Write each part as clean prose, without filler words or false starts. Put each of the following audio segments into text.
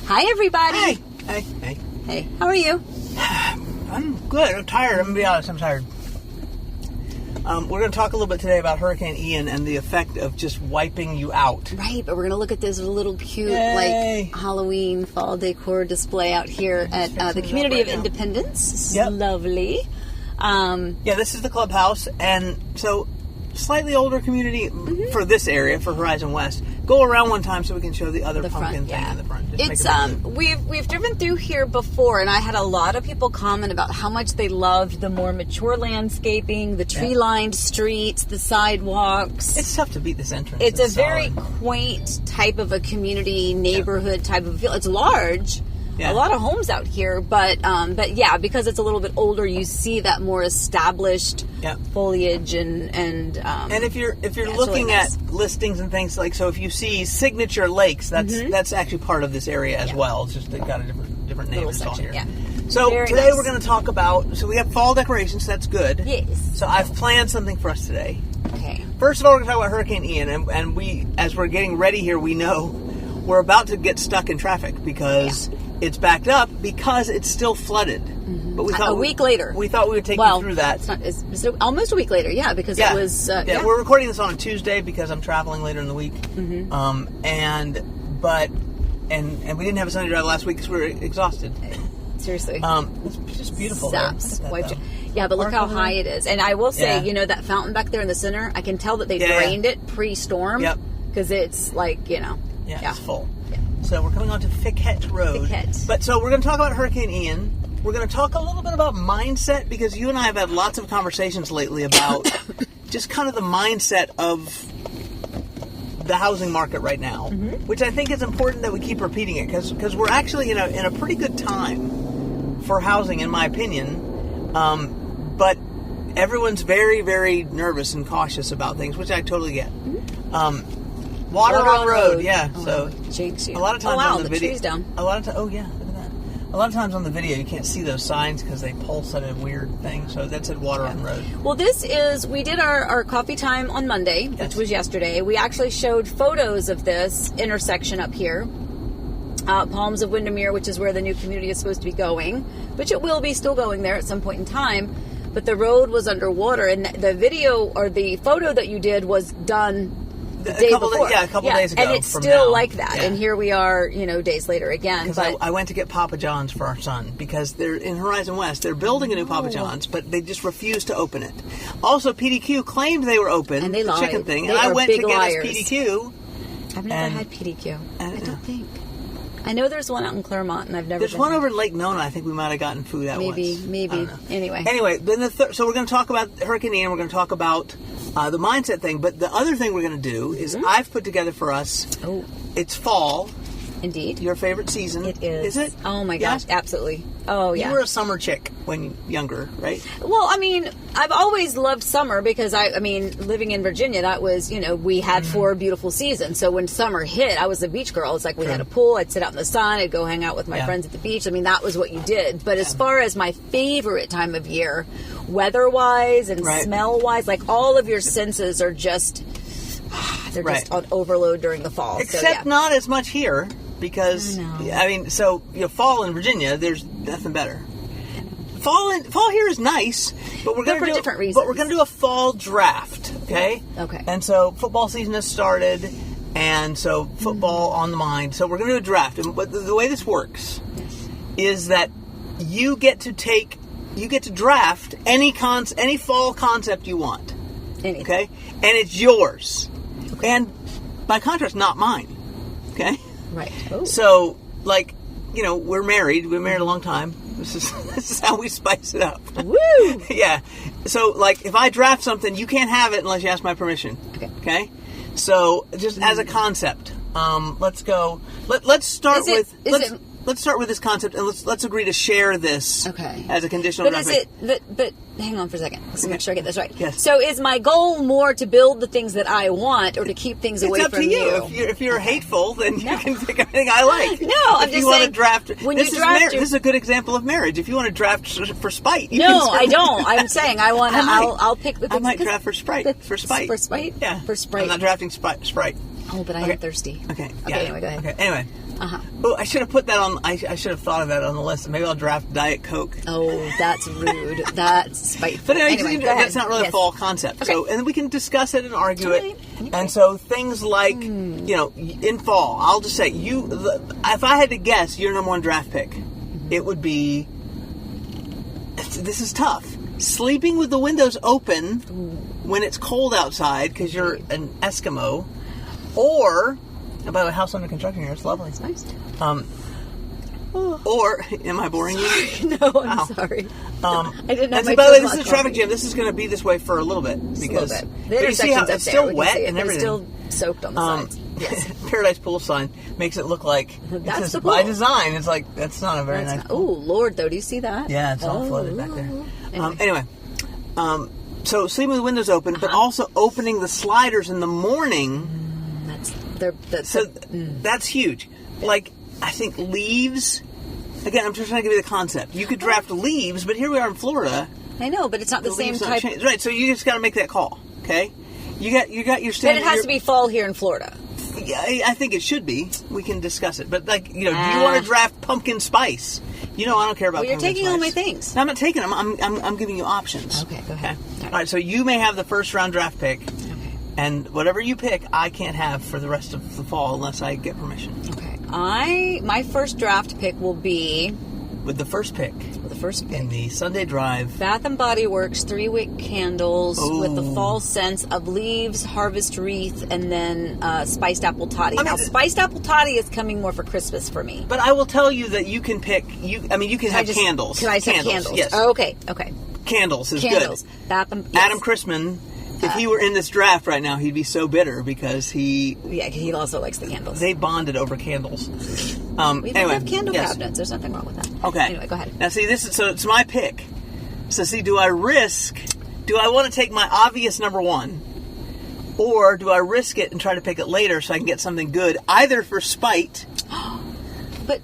Hi, everybody. Hey. How are you? I'm good. I'm tired. I'm going to be honest. I'm tired. We're going to talk a little bit today about Hurricane Ian and the effect of just wiping you out. Right, but we're going to look at this little cute, Halloween fall decor display out here at the Community of Independence. This is lovely. This is the clubhouse, and so slightly older community for this area, for Horizon West. Go around one time so we can show the other pumpkin thing in the front. It's we've driven through here before, and I had a lot of people comment about how much they loved the more mature landscaping, the tree-lined streets, the sidewalks. It's tough to beat this entrance. It's a very quaint type of a community, neighborhood type of feel. It's large. Yeah. A lot of homes out here, but because it's a little bit older, you see that more established foliage and if you're looking at listings and things like, so if you see Signature Lakes, that's actually part of this area as well. It's just they've got a different name all here. Yeah. So today we're going to talk about, so we have fall decorations. That's good. Yes. So I've planned something for us today. Okay. First of all, we're going to talk about Hurricane Ian, and we, as we're getting ready here, we know we're about to get stuck in traffic because it's backed up because it's still flooded. But we thought a week later. We thought we would take you through that. It's almost a week later, because it was... we're recording this on a Tuesday because I'm traveling later in the week. And we didn't have a Sunday drive last week because we were exhausted. Seriously. It's just beautiful. Saps. But look how high it is. And I will say, that fountain back there in the center, I can tell that they drained it pre-storm. Yep. Because it's like, it's full. Yeah. So we're coming on to Fiquette Road. But so we're going to talk about Hurricane Ian. We're going to talk a little bit about mindset because you and I have had lots of conversations lately about just kind of the mindset of the housing market right now, which I think is important that we keep repeating it because we're actually in a pretty good time for housing, in my opinion. But everyone's very, very nervous and cautious about things, which I totally get. Water on road, so jinx you. A lot of times on the video, tree's down. A lot of look at that. A lot of times on the video, you can't see those signs because they pulse at a weird thing. So that said, water on road. Well, we did our coffee time on Monday, which was yesterday. We actually showed photos of this intersection up here, Palms of Windermere, which is where the new community is supposed to be going, which it will be still going there at some point in time. But the road was underwater, and the video or the photo that you did was done a couple days ago. And it's still like that. And here we are, days later again. Because I went to get Papa John's for our son because they're in Horizon West. They're building a new Papa John's, but they just refused to open it. Also, PDQ claimed they were open. And they lied. The chicken thing. And I went to get liars. us PDQ. I've never had PDQ. I don't think. I know there's one out in Claremont, and I've never. There's one over in Lake Nona. I think we might have gotten food out once. Maybe. Anyway, then so we're going to talk about Hurricane Ian. We're going to talk about the mindset thing. But the other thing we're going to do is I've put together for us. It's fall. Indeed. Your favorite season. It is. Is it? Oh my gosh, absolutely. Oh yeah. You were a summer chick when younger, right? Well, I mean, I've always loved summer because I mean, living in Virginia, that was, we had 4 beautiful seasons. So when summer hit, I was a beach girl. It's like we had a pool. I'd sit out in the sun. I'd go hang out with my friends at the beach. I mean, that was what you did. But as far as my favorite time of year, weather-wise and smell-wise, like all of your senses are just, they're just on overload during the fall. Except not as much here. Because fall in Virginia, there's nothing better. Fall here is nice, but we're going to do different reasons. But we're going to do a fall draft, okay? Okay. And so football season has started, and so football on the mind. So we're going to do a draft, and the way this works is that you get to draft any fall concept you want. Anything. Okay, and it's yours, and by contrast, not mine. Okay. Right. Oh. So, we're married. We've been married a long time. This is how we spice it up. Woo! Yeah. So, if I draft something, you can't have it unless you ask my permission. Okay? So, just as a concept, let's go. Let's start let's start with this concept, and let's agree to share this as a conditional draft. But hang on for a second. Let's make sure I get this right. Yes. So is my goal more to build the things that I want or to keep things away from you? It's up to you. If you're hateful, then you can pick everything I like. No, I'm just saying. This is a good example of marriage. If you want to draft for spite. I don't. I'm saying I want to. I'll pick the things. I might draft for spite. For spite. For spite? Yeah. For spite. I'm not drafting Sprite. Oh, but I am thirsty. Okay. Anyway, go ahead. Okay. Anyway, Oh, I should have put that on. I should have thought of that on the list. Maybe I'll draft Diet Coke. Oh, that's rude. That's spiteful. But anyway, that's not really a fall concept. Okay. So, and then we can discuss it and argue it. Okay. And so things like, in fall, I'll just say, if I had to guess your number one draft pick, it would be, this is tough, sleeping with the windows open when it's cold outside because you're an Eskimo, or, and by the way, house under construction here, it's lovely. It's nice. Or, am I boring you? No, I'm sorry. I didn't have my by the way, this toolbox is a traffic coffee. jam. This is going to be this way for a little bit. Because The but you see how intersection's it's up still there. wet and It's everything. still soaked on the sides. Yes. Paradise Pool sign makes it look like That's it's the by pool. design. It's like, that's not a very nice Oh, pool. Lord, though. Do you see that? Yeah, it's all flooded back there. Anyway. So sleeping with the windows open, but also opening the sliders in the morning. That's huge. Like, I think leaves. Again, I'm just trying to give you the concept. You could draft leaves, but here we are in Florida. I know, but it's not the same leaves don't type. change. Right, so you just got to make that call, okay? You got your But standard. it has to be fall here in Florida. Yeah, I think it should be. We can discuss it. But, like, do you want to draft pumpkin spice? I don't care about Well, you're pumpkin taking spice. all my things. No, I'm not taking them. I'm giving you options. Okay, go ahead. All right, so you may have the first round draft pick. Okay. And whatever you pick, I can't have for the rest of the fall unless I get permission. Okay. My first draft pick will be With the first pick in the Sunday Drive. Bath and Body Works 3-wick candles with the fall scents of leaves, harvest wreath, and then spiced apple toddy. Now, spiced apple toddy is coming more for Christmas for me. But I will tell you that you can pick. You can have candles. Can I say candles? Yes. Oh, okay. Candles is Candles. good. Bath and Adam Christman. If he were in this draft right now, he'd be so bitter because he also likes the candles. They bonded over candles. We have candle cabinets. There's nothing wrong with that. Okay. Anyway, go ahead. Now, see, it's my pick. So, see, do I want to take my obvious number one? Or do I risk it and try to pick it later so I can get something good, either for spite, but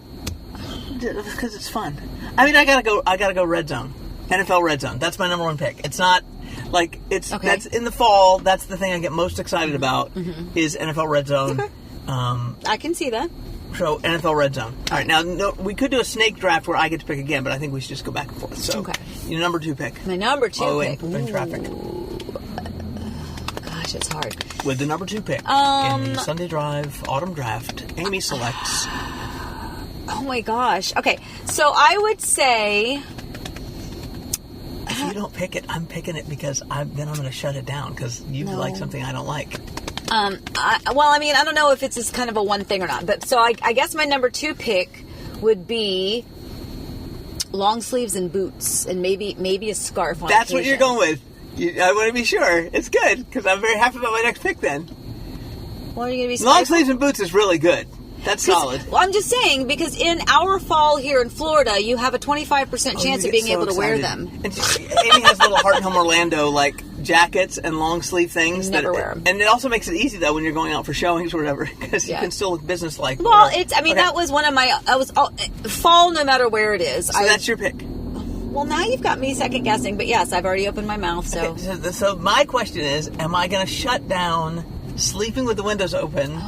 because it's fun. I mean, I gotta go red zone, NFL red zone. That's my number one pick. It's not like that's in the fall. That's the thing I get most excited about is NFL red zone. Okay. I can see that. So NFL red zone. All right, now we could do a snake draft where I get to pick again, but I think we should just go back and forth. So, your number two pick. My number two pick. In traffic. Gosh, it's hard. With the number two pick in the Sunday Drive Autumn Draft, Amy selects. Oh my gosh. Okay, so I would say. If you don't pick it, I'm picking it because then I'm going to shut it down because you like something I don't like. I don't know if it's just kind of a one thing or not, but so I guess my number two pick would be long sleeves and boots, and maybe a scarf on That's occasion. what you're going with. I want to be sure. It's good because I'm very happy about my next pick. Then Well, are you going to be long sleeves and boots is really good. That's solid. Well, I'm just saying because in our fall here in Florida, you have a 25% chance of being able to wear them. And Amy has little Heart Home Orlando jackets and long sleeve things. Never wear them. And it also makes it easy though when you're going out for showings or whatever because you can still look businesslike. Well, that was one of my. Fall no matter where it is. So that's your pick. Well, now you've got me second guessing, but yes, I've already opened my mouth. So, okay, so my question is: am I going to shut down sleeping with the windows open?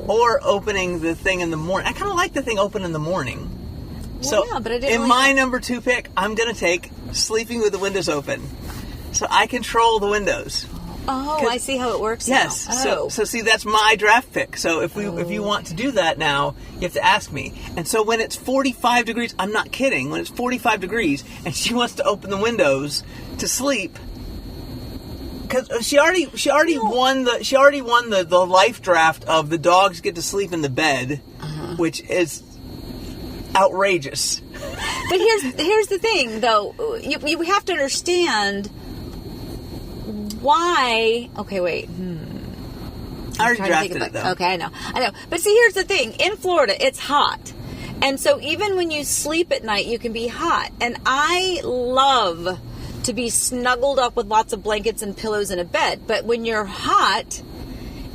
Or opening the thing in the morning. I kind of like the thing open in the morning. But I didn't my number two pick, I'm going to take sleeping with the windows open. So I control the windows. Oh, I see how it works. Yes. Now. So see, that's my draft pick. So if you want to do that now, you have to ask me. And so when it's 45 degrees, I'm not kidding. When it's 45 degrees and she wants to open the windows to sleep. Because she already won the life draft of the dogs get to sleep in the bed, which is outrageous. But here's the thing, though. You have to understand why. Okay, wait. I already drafted it, though. Okay, I know. But see, here's the thing. In Florida, it's hot. And so even when you sleep at night, you can be hot. And I love to be snuggled up with lots of blankets and pillows in a bed. But when you're hot,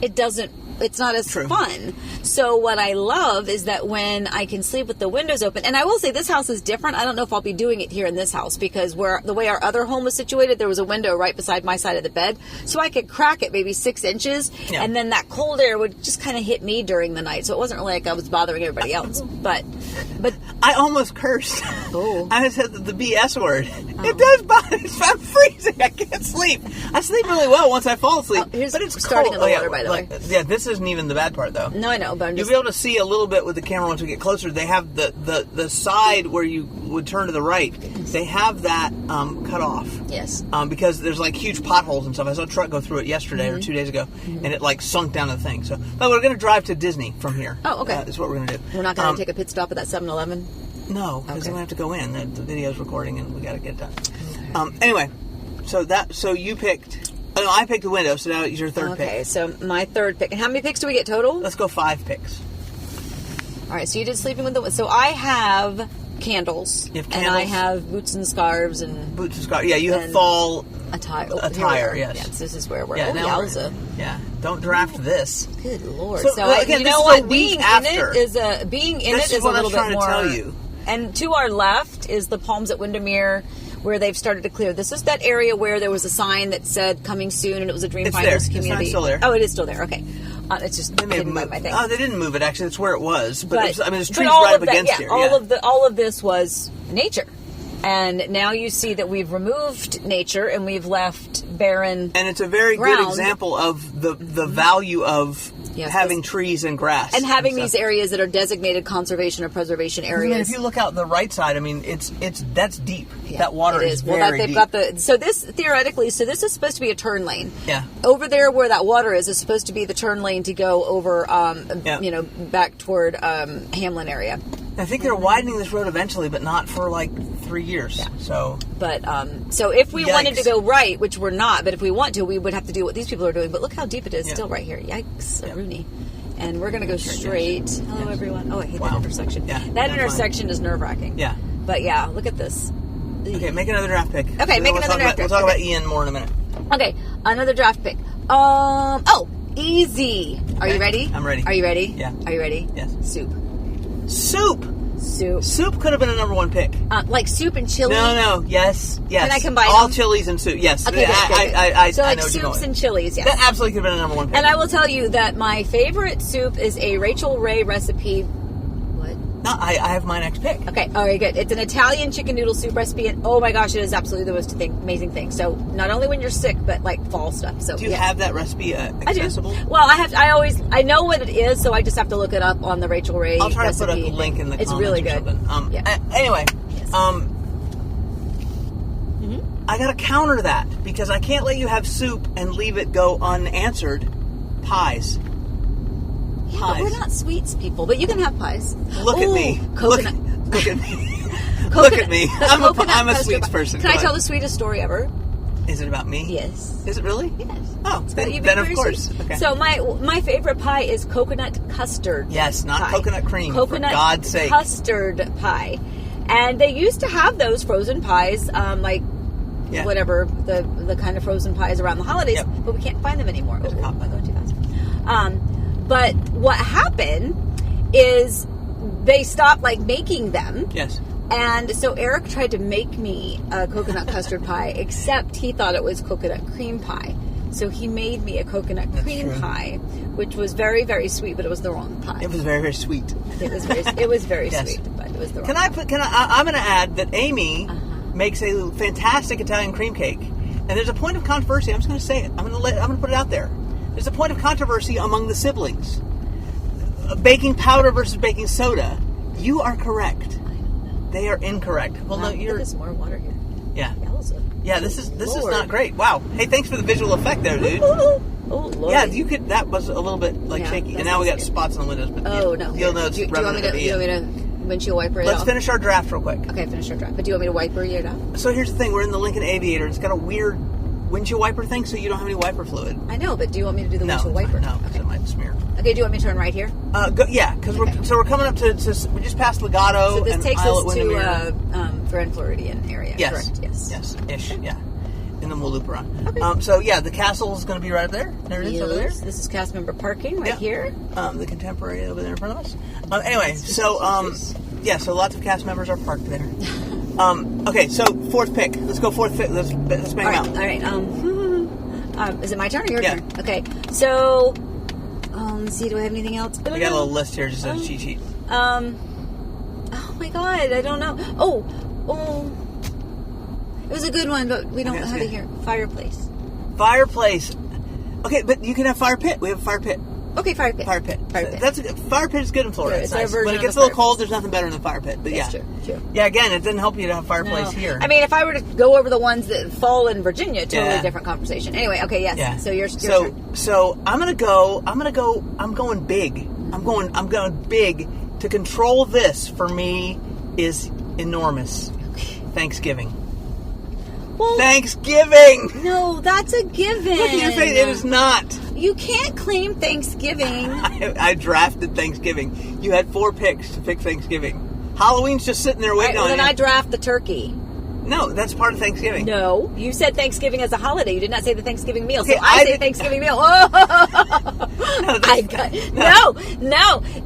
it doesn't True. fun. So what I love is that when I can sleep with the windows open, and I will say this house is different. I don't know if I'll be doing it here in this house because the way our other home was situated, there was a window right beside my side of the bed, so I could crack it maybe 6 inches, and then that cold air would just kind of hit me during the night. So it wasn't really like I was bothering everybody else. But I almost cursed. Oh. I said the BS word. It does bother me. I'm freezing. I can't sleep. I sleep really well once I fall asleep. But it's starting cold. on the water, by the way. Yeah, this isn't even the bad part, though. No, I know, but I'm just... You'll be able to see a little bit with the camera once we get closer. They have the side where you would turn to the right. They have that cut off. Yes. Because there's like huge potholes and stuff. I saw a truck go through it yesterday or 2 days ago, and it like sunk down to the thing. So, but we're going to drive to Disney from here. Oh, okay. Is what we're going to do. We're not going to take a pit stop at that 7-Eleven? No, because then we have to go in. The video's recording, and we got to get it done. Anyway, so you picked. Oh, no, I picked the window. So now it's your third pick. Okay, so my third pick. And how many picks do we get total? Let's go 5 picks. All right, so you did sleeping with the... So I have candles. You have candles? And I have boots and scarves and... Boots and scarves. Yeah, you have fall... Attire, yes. Yes, this is where we're... Yeah, yowza. Yeah, don't draft this. Good Lord. So again, you know what? Being in it is a little bit more... Tell you. And to our left is the Palms at Windermere, where they've started to clear. This is that area where there was a sign that said coming soon, and it was a Dream Finders community. It's still there. Oh, it is still there. Okay. It's just they hidden by my thing. Oh, they didn't move it. Actually, it's where it was. But there's trees all right of up that, against here. All of this was nature. And now you see that we've removed nature and we've left barren And it's a very ground. good example of the value of having trees and grass. And having these areas that are designated conservation or preservation areas. I mean, if you look out the right side, I mean, that's deep. Yeah, that water is very deep. So this, theoretically, this is supposed to be a turn lane. Yeah. Over there where that water is supposed to be the turn lane to go over, back toward Hamlin area. I think they're widening this road eventually, but not for like 3 years. Yeah. So if we wanted to go right, which we're not, but if we want to, we would have to do what these people are doing. But look how deep it is still right here. Yikes, Rooney. And we're going to go straight. Hello, everyone. Oh, I hate that intersection. Yeah, that intersection is nerve-wracking. Yeah. But yeah, look at this. Okay, make another draft pick. Okay, make another draft pick. We'll talk about Ian more in a minute. Okay, another draft pick. Easy. Are you ready? I'm ready. Are you ready? Yeah. Are you ready? Yes. Soup. Soup could have been a number 1 pick. Like soup and chili? No. Yes. Can I combine all them? chilies and soup? Yes. Okay, good. So I like know what you're soups going. and chilies, yes. That absolutely could have been a number 1 pick. And I will tell you that my favorite soup is a Rachel Ray recipe. What? No, I have my next pick. Okay, all right, good. It's an Italian chicken noodle soup recipe, and oh my gosh, it is absolutely the most amazing thing. So not only when you're sick, but like fall stuff. So do you have that recipe accessible? I do. Well, I know what it is, so I just have to look it up on the Rachel Ray recipe. I'll try to put a link in the comments. It's really good. Anyway, I got to counter that because I can't let you have soup and leave it go unanswered. Pies. Yeah, but we're not sweets people, but you can have pies. Look at me. Coconut. Look at me. Look at me. I'm a sweets person. Can I tell the sweetest story ever? Is it about me? Yes. Is it really? Yes. Oh, then of course. Okay. So my favorite pie is coconut custard. Yes, not pie. Coconut cream. Coconut for God's sake. Custard pie, and they used to have those frozen pies, whatever the kind of frozen pies around the holidays, but we can't find them anymore. Oh, am I going too fast? But what happened is they stopped making them. Yes. And so Eric tried to make me a coconut custard pie, except he thought it was coconut cream pie. So he made me a coconut cream pie, which was very, very sweet, but it was the wrong pie. It was very, very sweet. It was very yes. Sweet, but it was the wrong pie. I'm going to add that Amy makes a fantastic Italian cream cake. And there's a point of controversy. I'm just going to say it. I'm going to put it out there. There's a point of controversy among the siblings. Baking powder versus baking soda. You are correct. They are incorrect. Well, no, you're. There's more water here. Yeah. Yowza. Yeah, this is not great. Wow. Hey, thanks for the visual effect there, dude. Oh, Lord. Yeah, you could. That was a little bit shaky, and now we got spots on the windows. But no. You'll know it's do you want me to windshield wiper it Let's off? finish our draft real quick. Okay, finish our draft. But do you want me to wiper it off? So here's the thing: we're in the Lincoln Aviator. It's got a weird windshield wiper thing, so you don't have any wiper fluid. I know, but do you want me to do the windshield wiper? No, because it might smear. Okay, do you want me to turn right here? Because we're coming up to we just passed Legato. So this and takes Isle us at to Grand Floridian area. Yes. Correct. Yes. Yes. Ish. Yeah. and then we'll loop around. Okay. So yeah, the castle is going to be right there. There it is over there. This is cast member parking right here. The contemporary over there in front of us. Anyway, so so lots of cast members are parked there. Okay, so fourth pick. Let's go fourth pick. Let's bang out. All right. Is it my turn or your turn? Yeah. Okay. So, let's see. Do I have anything else? We got a little list here, just a cheat sheet. Oh my God, I don't know. Oh, it was a good one, but we don't have it here. Fireplace. Fireplace. Okay, but you can have fire pit. We have a fire pit. Okay, fire pit. Fire pit. Fire pit. Fire pit is good in Florida. It's nice. our version When it of gets a a little cold, fireplace. there's nothing better than a fire pit. But That's yeah. true. Yeah, again, it didn't help you to have a fireplace here. I mean, if I were to go over the ones that fall in Virginia, totally different conversation. Anyway, okay, yes. Yeah. So your turn. So I'm going big. I'm going big. To control this for me is enormous. Okay. Thanksgiving. Well, Thanksgiving! no, that's a given. Look at your face. It is not. You can't claim Thanksgiving. I drafted Thanksgiving. You had 4 picks to pick Thanksgiving. Halloween's just sitting there waiting on then you. I draft the turkey. No, that's part of Thanksgiving. No, you said Thanksgiving as a holiday. You did not say the Thanksgiving meal. Okay, So I say Thanksgiving meal.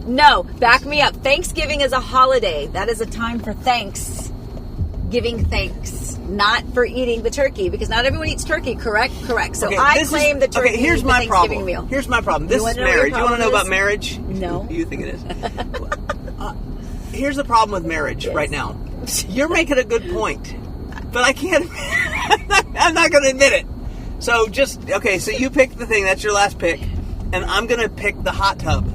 No. Back me up. Thanksgiving is a holiday. That is a time for thanks. Giving thanks. Not for eating the turkey. Because not everyone eats turkey, correct? Correct. So I claim the turkey here's the my Thanksgiving problem. meal. Here's my problem. This is marriage. You want to know about marriage? No. You think it is? Here's the problem with marriage right now. You're making a good point. But I can't. I'm not going to admit it. So so you pick the thing. That's your last pick, and I'm going to pick the hot tub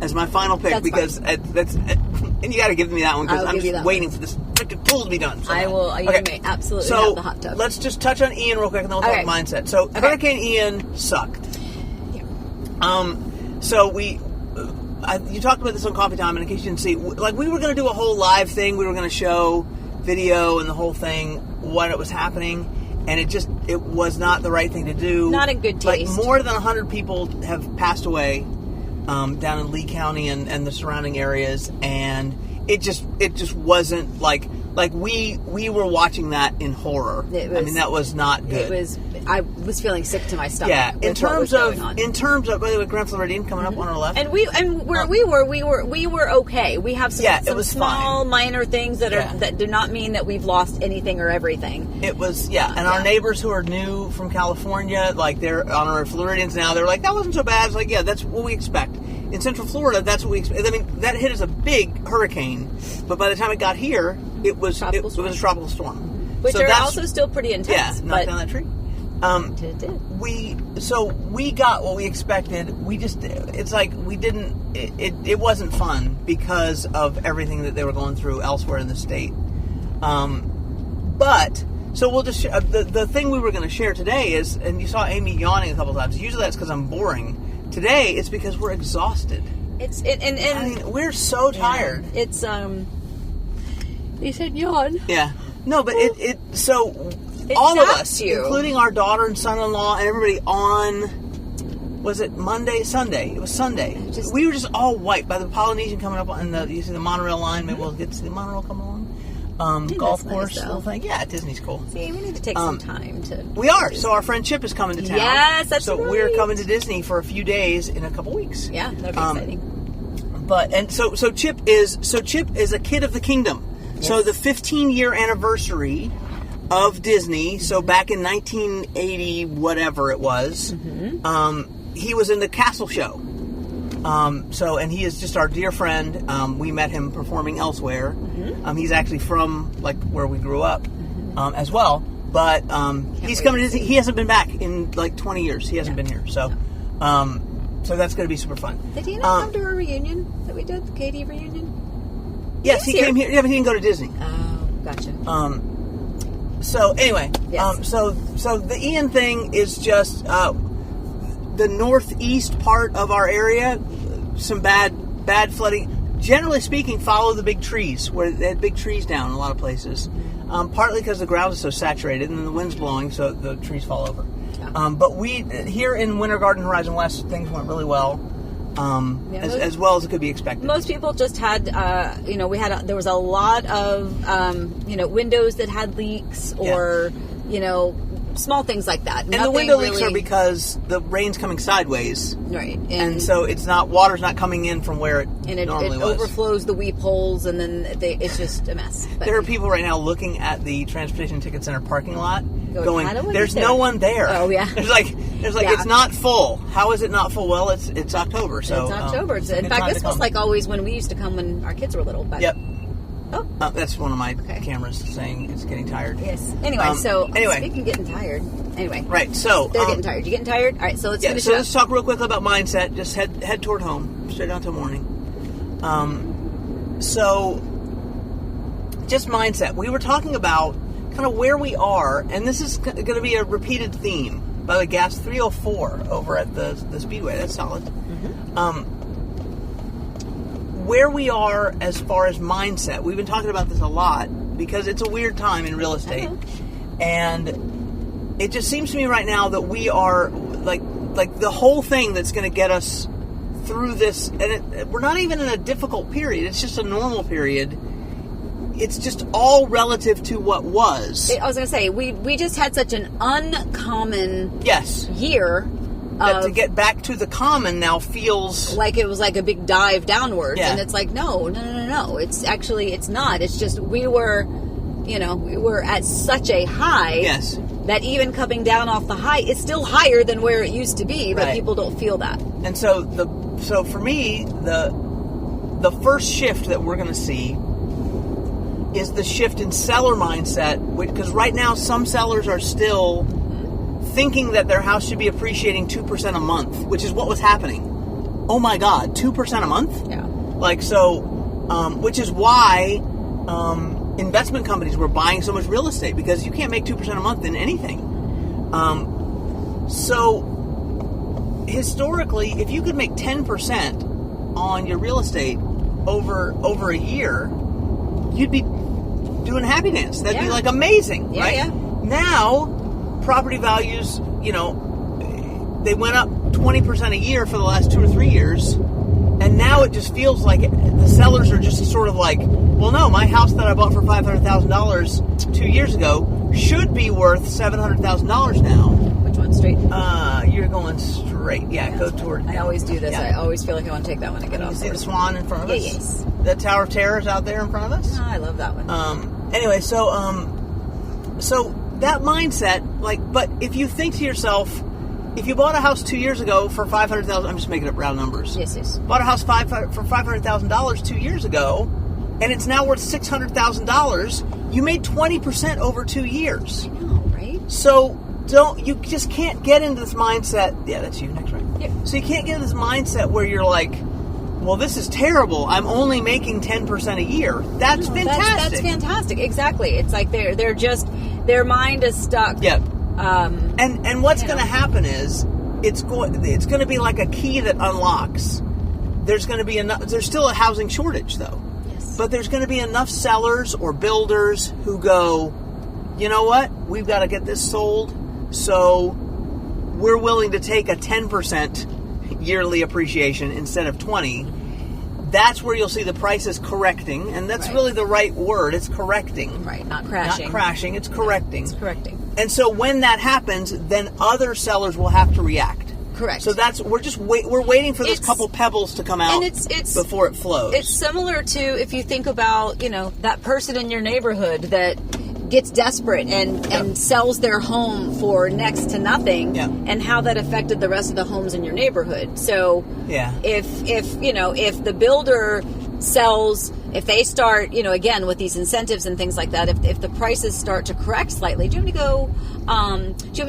as my final pick. That's because that's and you got to give me that one because I'm just waiting for this freaking pool to be done. I will. You may absolutely have the hot tub. Let's just touch on Ian real quick, and then we'll talk mindset. So Hurricane Ian sucked. Yeah. So you talked about this on Coffee Time, and in case you didn't see, like we were going to do a whole live thing. We were going to show video and the whole thing, what it was happening, and it was not the right thing to do. Not in good taste. Like more than 100 people have passed away down in Lee County and the surrounding areas, and it just wasn't like we were watching that in horror. That was not good. I was feeling sick to my stomach. Yeah, in terms of by the way, Grand Floridian coming up on our left, and we were okay. We have some small minor things that do not mean that we've lost anything or everything. It was and our neighbors who are new from California, like they're on our Floridians now, they're like, that wasn't so bad. It's like, yeah, that's what we expect. In Central Florida, that's what we expect. I mean, that hit as a big hurricane, but by the time it got here, it was a tropical storm, which are also still pretty intense. Yeah, knocked down that tree. It did. We got what we expected. It wasn't fun because of everything that they were going through elsewhere in the state. So we'll just the thing we were going to share today is, and you saw Amy yawning a couple times. Usually that's because I'm boring. Today it's because we're exhausted. I mean, we're so tired. It's you said yawn. Yeah. No, but all of us, including our daughter and son-in-law and everybody was it Monday? Sunday. It was Sunday. We were just all wiped by the Polynesian coming up on you see the monorail line. Maybe we'll get to see the monorail come along. Golf course, whole thing. Yeah, Disney's cool. See, we need to take some time to. We are. So our friend Chip is coming to town. Yes, that's right. So we're coming to Disney for a few days in a couple weeks. Yeah, that'll be exciting. So Chip is a kid of the kingdom. Yes. So the 15-year anniversary of Disney. So back in 1980, whatever it was, he was in the Castle Show. And he is just our dear friend. We met him performing elsewhere. He's actually from where we grew up, as well. But he's coming to Disney. He hasn't been back in 20 years. He hasn't been here. So that's going to be super fun. Did he not come to our reunion that we did, the Katie reunion? Yes, he came here. Yeah, but he didn't go to Disney. Oh, gotcha. So anyway, yes. So the Ian thing is just the northeast part of our area. Some bad flooding. Generally speaking, follow the big trees where they had big trees down in a lot of places. Partly because the ground is so saturated and then the wind's blowing, so the trees fall over. Yeah. But we here in Winter Garden Horizon West, things went really well. As well as it could be expected. Most people just had, there was a lot of, windows that had leaks or, small things like that. And the window leaks are because the rain's coming sideways. Right. And so water's not coming in from where it normally was. It overflows the weep holes, and then it's just a mess. But there are people right now looking at the Transportation Ticket Center parking lot going, there's no one there. Oh, yeah. There's like it's not full. How is it not full? Well, it's October. So it's October. In fact, this was like always when we used to come when our kids were little. But yep. Oh. That's one of my cameras saying it's getting tired. Yes. Anyway, speaking of getting tired. Anyway. Right. So they're getting tired. You getting tired? All right. So let's finish so up. let's talk real quickly about mindset. Just head toward home, straight on to morning. So just mindset. We were talking about kind of where we are, and this is going to be a repeated theme. By the way, gas 304 over at the Speedway. That's solid. Mm-hmm. Where we are as far as mindset. We've been talking about this a lot because it's a weird time in real estate. And it just seems to me right now that we are like the whole thing that's going to get us through this, and we're not even in a difficult period. It's just a normal period. It's just all relative to what was. I was going to say, we just had such an uncommon year. That to get back to the common now feels like it was like a big dive downwards, and it's like no. It's actually not. It's just we were at such a high that even coming down off the high, it's still higher than where it used to be, but people don't feel that. And so for me, the first shift that we're going to see is the shift in seller mindset, because right now some sellers are still thinking that their house should be appreciating 2% a month, which is what was happening. Oh my God, 2% a month? Yeah. Which is why investment companies were buying so much real estate, because you can't make 2% a month in anything. So historically, if you could make 10% on your real estate over a year, you'd be doing happy dance. That'd be like amazing, right? Yeah. Now, property values, they went up 20% a year for the last 2 or 3 years, and now it just feels like the sellers are just sort of like, well, no, my house that I bought for $500,000 2 years ago should be worth $700,000 now. Which one? Straight? You're going straight. Yeah, go toward. I always do this. Yeah. I always feel like I want to take that one and get off. You see the swan in front of us? Yes. The Tower of Terror is out there in front of us? Oh, I love that one. Anyway, so that mindset, but if you think to yourself, if you bought a house 2 years ago for $500,000, I'm just making up round numbers. Yes. Bought a house for $500,000 2 years ago, and it's now worth $600,000. You made 20% over 2 years. I know, right? So you just can't get into this mindset. Yeah, that's you next, right? Yeah. So you can't get into this mindset where you're like, well, this is terrible. I'm only making 10% a year. That's fantastic. That's fantastic. Exactly. It's like they're just, their mind is stuck. Yeah. And what's going to happen is it's going to be like a key that unlocks. There's going to be there's still a housing shortage though. Yes. But there's going to be enough sellers or builders who go, you know what? We've got to get this sold. So we're willing to take a 10% yearly appreciation instead of 20. That's where you'll see the prices correcting, and that's really the right word. It's correcting. Right, not crashing. Not crashing, it's correcting. It's correcting. And so when that happens, then other sellers will have to react. Correct. So we're waiting for those couple pebbles to come out, and it's before it flows. It's similar to if you think about, that person in your neighborhood that gets desperate and sells their home for next to nothing, and how that affected the rest of the homes in your neighborhood. So if the builder sells, if they start, again with these incentives and things like that, if the prices start to correct slightly, do you want me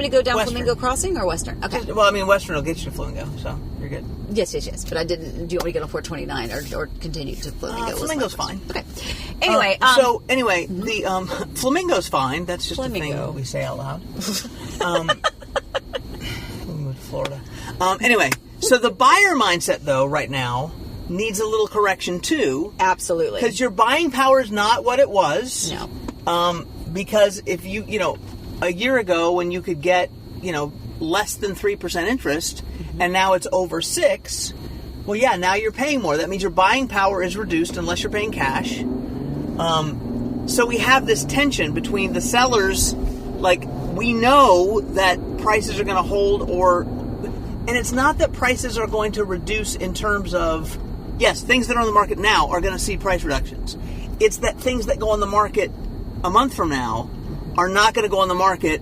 to go down Western. Flamingo Crossing or Western? Okay. Well, I mean, Western will get you to Flamingo, so you're good. Yes. But I didn't. Do you want me to get on 429 or continue to Flamingo? Flamingo's fine. Okay. Anyway. The Flamingo's fine. That's just Flamingo. A thing we say out loud. We moved to Florida. Anyway, so the buyer mindset though right now needs a little correction too. Absolutely. Because your buying power is not what it was. No. Because if a year ago when you could get, less than 3% interest, and now it's over 6%, well, yeah, now you're paying more. That means your buying power is reduced unless you're paying cash. So we have this tension between the sellers, we know that prices are going to hold, and it's not that prices are going to reduce in terms of, yes, things that are on the market now are going to see price reductions. It's that things that go on the market a month from now are not going to go on the market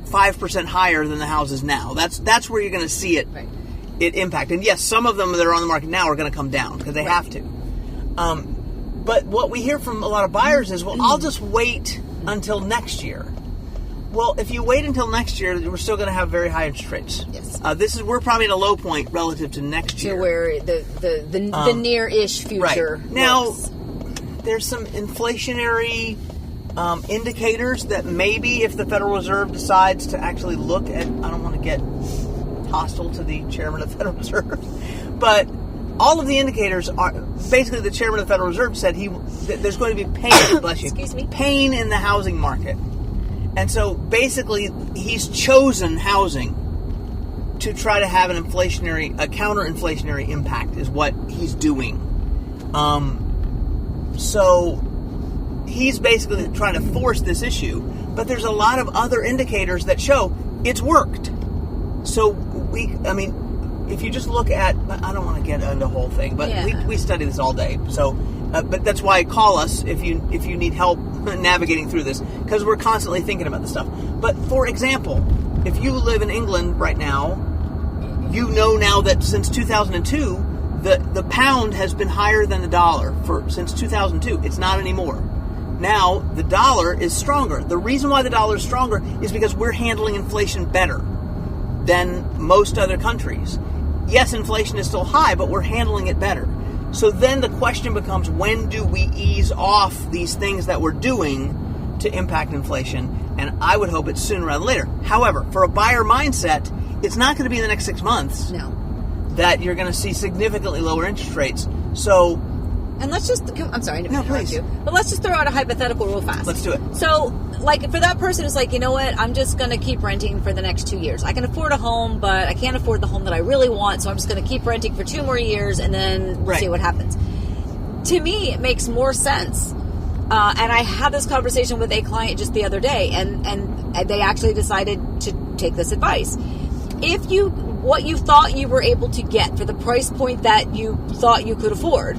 5% higher than the houses now. That's where you're going to see it, right. It impact. And yes, some of them that are on the market now are going to come down because they right. have to. But what we hear from a lot of buyers is, well, I'll just wait until next year. Well, if you wait until next year, we're still going to have very high interest rates. Yes. We're probably at a low point relative to next year. To where the near-ish future right. Now, looks. There's some inflationary indicators that maybe if the Federal Reserve decides to actually look at, I don't want to get hostile to the chairman of the Federal Reserve, but all of the indicators are, basically the chairman of the Federal Reserve said there's going to be pain, bless you, Excuse me? pain in the housing market. And so basically he's chosen housing to try to have a counter-inflationary impact is what he's doing. So he's basically trying to force this issue, but there's a lot of other indicators that show it's worked. So if you just look at, I don't want to get into the whole thing, but we study this all day. So, but that's why call us if you need help navigating through this, because we're constantly thinking about this stuff. But for example, if you live in England right now, you know now that since 2002, the pound has been higher than the dollar since 2002. It's not anymore. Now the dollar is stronger. The reason why the dollar is stronger is because we're handling inflation better than most other countries. Yes, inflation is still high, but we're handling it better. So then the question becomes, when do we ease off these things that we're doing to impact inflation? And I would hope it's sooner rather than later. However, for a buyer mindset, it's not going to be in the next 6 months that you're going to see significantly lower interest rates. So, and let's just, I'm sorry, I didn't interrupt you, but let's just throw out a hypothetical real fast. Let's do it. So, like, for that person who's like, you know what, I'm just going to keep renting for the next 2 years. I can afford a home, but I can't afford the home that I really want, so I'm just going to keep renting for 2 more years, and then we'll see what happens. To me, it makes more sense. And I had this conversation with a client just the other day, and they actually decided to take this advice. If what you thought you were able to get for the price point that you thought you could afford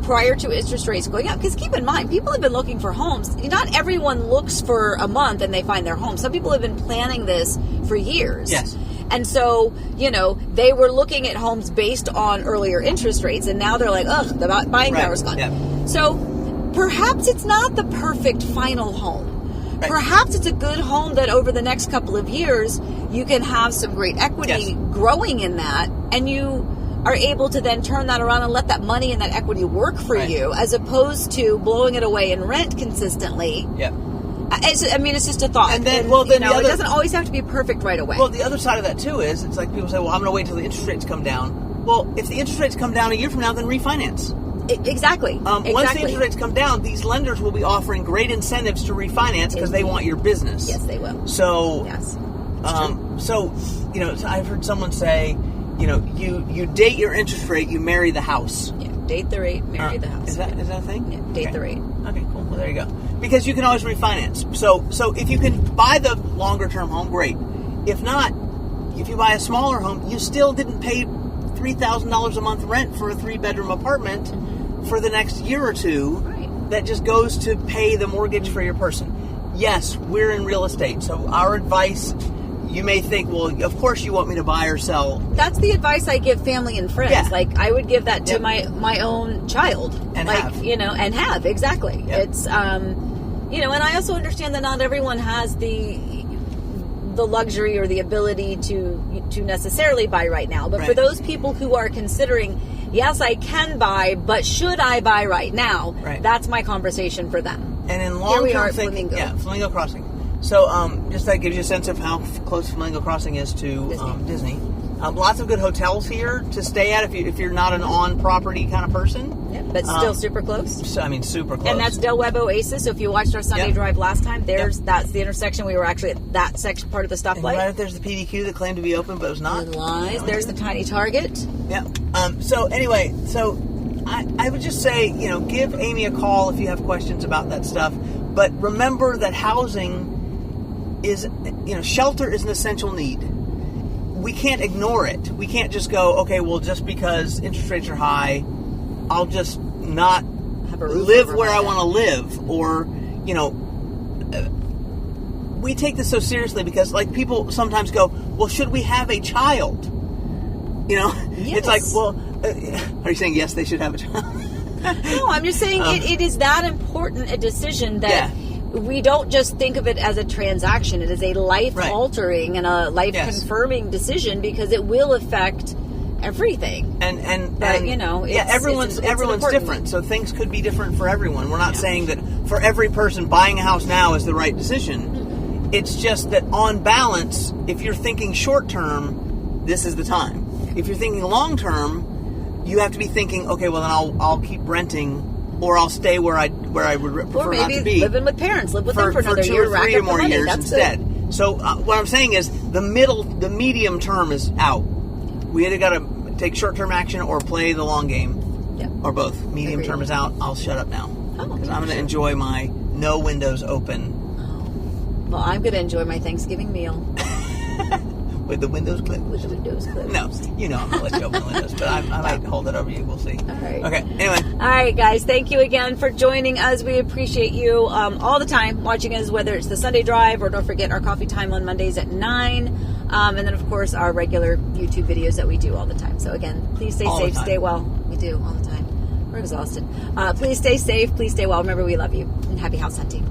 prior to interest rates going up, because keep in mind, people have been looking for homes. Not everyone looks for a month and they find their home. Some people have been planning this for years. Yes. And so, they were looking at homes based on earlier interest rates, and now they're like, ugh, the buying power's gone. Yeah. So perhaps it's not the perfect final home. Right. Perhaps it's a good home that over the next couple of years, you can have some great equity growing in that, and you are able to then turn that around and let that money and that equity work for you, as opposed to blowing it away in rent consistently. Yeah. It's just a thought. And then, it doesn't always have to be perfect right away. Well, the other side of that too is, it's like people say, well, I'm going to wait till the interest rates come down. Well, if the interest rates come down a year from now, then refinance. Exactly. Once the interest rates come down, these lenders will be offering great incentives to refinance because they want your business. Yes, they will. So, I've heard someone say, you date your interest rate, you marry the house. Yeah, date the rate, marry the house. Is that a thing? Yeah, date the rate. Okay, cool. Well, there you go. Because you can always refinance. So if you can buy the longer term home, great. If not, if you buy a smaller home, you still didn't pay $3,000 a month rent for a 3-bedroom apartment for the next year or two. Right. That just goes to pay the mortgage for your person. Yes, we're in real estate, so our advice, you may think, well, of course you want me to buy or sell. That's the advice I give family and friends. Yeah. Like, I would give that to my own child. And have, exactly. Yep. It's, and I also understand that not everyone has the luxury or the ability to necessarily buy right now. But for those people who are considering, yes, I can buy, but should I buy right now? Right. That's my conversation for them. And in long-term thinking, Flamingo. Flamingo Crossing. So just that gives you a sense of how close Flamingo Crossing is to Disney. Lots of good hotels here to stay at if you're not an on-property kind of person. Yeah, but still super close. Super close. And that's Del Webb Oasis. So if you watched our Sunday drive last time, that's the intersection. We were actually at that section part of the stoplight. And right up there's the PDQ that claimed to be open, but it was not. And lies. There's the tiny Target. Yeah. So anyway, I would just say, give Amy a call if you have questions about that stuff. But remember that housing is, shelter is an essential need. We can't ignore it. We can't just go, okay, well, just because interest rates are high, I'll just not live where I want to live. Or, we take this so seriously because, like, people sometimes go, well, should we have a child? Yes. It's like, well, are you saying yes, they should have a child? No, I'm just saying it is that important a decision that we don't just think of it as a transaction. It is a life-altering and a life-confirming decision because it will affect everything. Everyone's different, so things could be different for everyone. We're not saying that for every person buying a house now is the right decision. It's just that on balance, if you're thinking short-term, this is the time. If you're thinking long-term, you have to be thinking, okay, well, then I'll keep renting, or I'll stay where I would prefer not to be. Or maybe living with parents, live with them for another year, or 2 or 3 more years instead. So what I'm saying is the medium term is out. We either got to take short-term action or play the long game, or both. Medium term is out. I'll shut up now because I'm going to enjoy my no windows open. Well, I'm going to enjoy my Thanksgiving meal. With the windows closed? With the windows closed. No, I'm going to let you open the windows, but I might hold it over you. We'll see. All right. Okay, anyway. All right, guys. Thank you again for joining us. We appreciate you all the time watching us, whether it's the Sunday Drive or don't forget our coffee time on Mondays at 9. And then, of course, our regular YouTube videos that we do all the time. So, again, please stay safe, stay well. We do all the time. We're exhausted. Please stay safe. Please stay well. Remember, we love you. And happy house hunting.